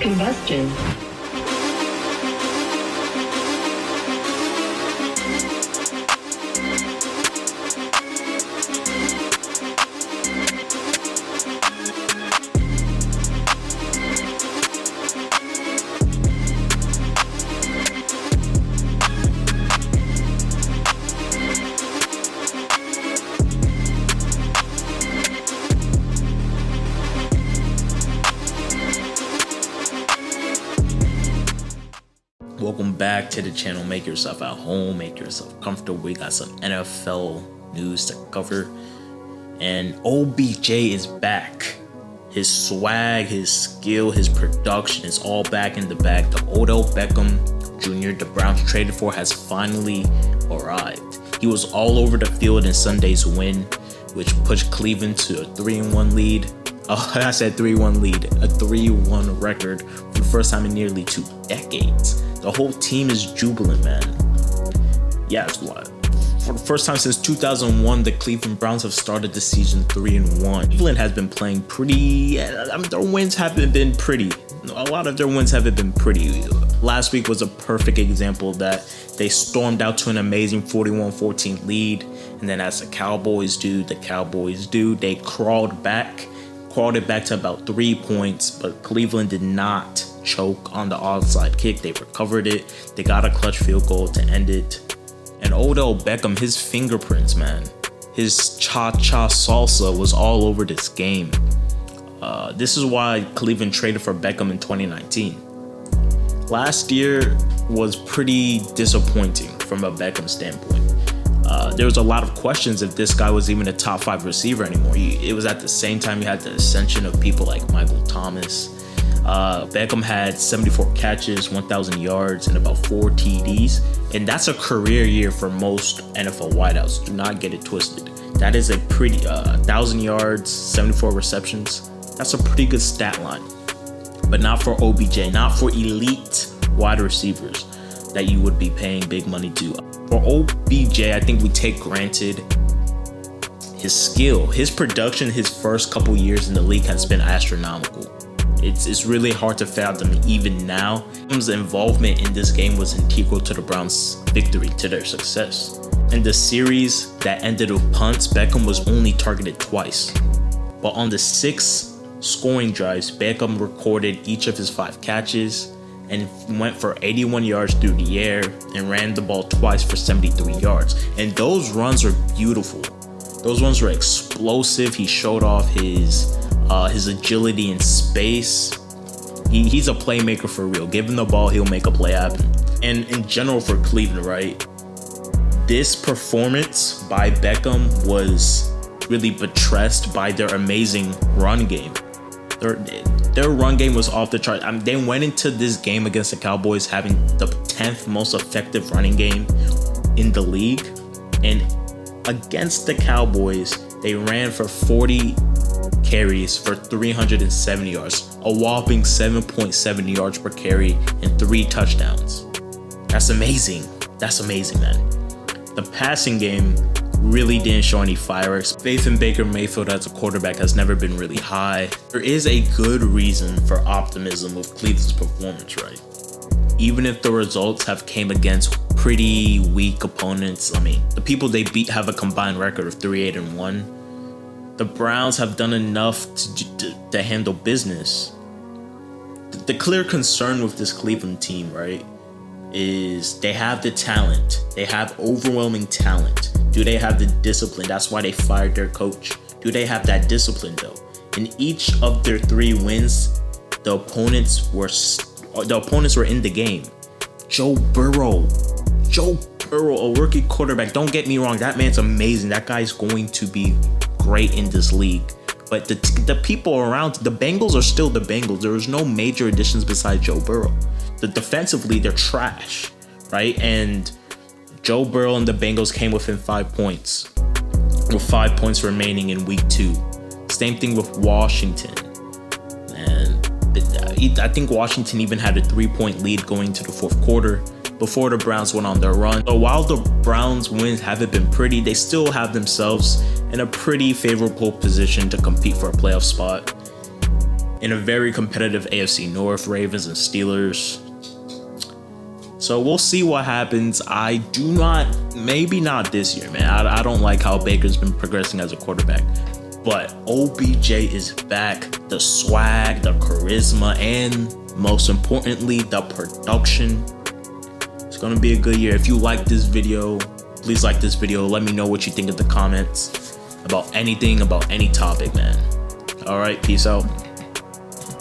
Combustion. Welcome back to the channel. Make yourself at home, make yourself comfortable. We got some NFL news to cover, and OBJ is back. His swag, his skill, his production is all back in the bag. The Odell Beckham Jr. the Browns traded for has finally arrived. He was all over the field in Sunday's win, which pushed Cleveland to a 3-1 lead. I said 3-1 lead, a 3-1 record for the first time in nearly 2 decades. The whole team is jubilant, man. Yeah, it's what? For the first time since 2001, the Cleveland Browns have started the season 3-1. Cleveland has been playing pretty. Their wins haven't been pretty. A lot of their wins haven't been pretty. Last week was a perfect example of that. They stormed out to an amazing 41-14 lead, and then as the Cowboys do, they crawled it back to about 3 points, but Cleveland did not choke on the onside kick. They recovered it. They got a clutch field goal to end it. And Odell Beckham, his fingerprints, man, his cha-cha salsa was all over this game. This is why Cleveland traded for Beckham in 2019. Last year was pretty disappointing from a Beckham standpoint. There was a lot of questions if this guy was even a top 5 receiver anymore. It was at the same time you had the ascension of people like Michael Thomas. Beckham had 74 catches, 1,000 yards, and about 4 TDs. And that's a career year for most NFL wideouts. Do not get it twisted. That is a pretty 1,000 yards, 74 receptions. That's a pretty good stat line. But not for OBJ, not for elite wide receivers that you would be paying big money to. For OBJ, I think we take granted his skill. His production his first couple years in the league has been astronomical. It's really hard to fathom even now. His involvement in this game was integral to the Browns' victory, to their success. In the series that ended with punts, Beckham was only targeted twice. But on the 6 scoring drives, Beckham recorded each of his 5 catches and went for 81 yards through the air and ran the ball twice for 73 yards. And those runs were beautiful. Those runs were explosive. He showed off his agility in space. He's a playmaker for real. Give him the ball, he'll make a play happen. And in general for Cleveland, right? This performance by Beckham was really buttressed by their amazing run game. Their run game was off the chart. They went into this game against the Cowboys having the 10th most effective running game in the league. And against the Cowboys, they ran for 40 carries for 370 yards, a whopping 7.7 yards per carry and 3 touchdowns. That's amazing. That's amazing, man. The passing game really didn't show any fireworks. Faith in Baker Mayfield as a quarterback has never been really high. There is a good reason for optimism with Cleveland's performance, right? Even if the results have came against pretty weak opponents. I mean, the people they beat have a combined record of 3-8-1. The Browns have done enough to handle business. The clear concern with this Cleveland team, right, is they have the talent. They have overwhelming talent. Do they have the discipline? That's why they fired their coach. Do they have that discipline though? In each of their 3 wins, the opponents were in the game. Joe Burrow, a rookie quarterback. Don't get me wrong, that man's amazing. That guy's going to be great in this league. But the people around, the Bengals are still the Bengals. There is no major additions besides Joe Burrow. Defensively, they're trash, right? And Joe Burrow and the Bengals came within 5 points, with 5 points remaining in week 2. Same thing with Washington. And I think Washington even had a 3-point lead going into the 4th quarter before the Browns went on their run. So while the Browns' wins haven't been pretty, they still have themselves in a pretty favorable position to compete for a playoff spot. in a very competitive AFC North, Ravens and Steelers. So we'll see what happens. I do not, maybe not this year, man. I don't like how Baker's been progressing as a quarterback. But OBJ is back. The swag, the charisma, and most importantly, the production. It's going to be a good year. If you like this video, please like this video. Let me know what you think in the comments about anything, about any topic, man. All right, peace out.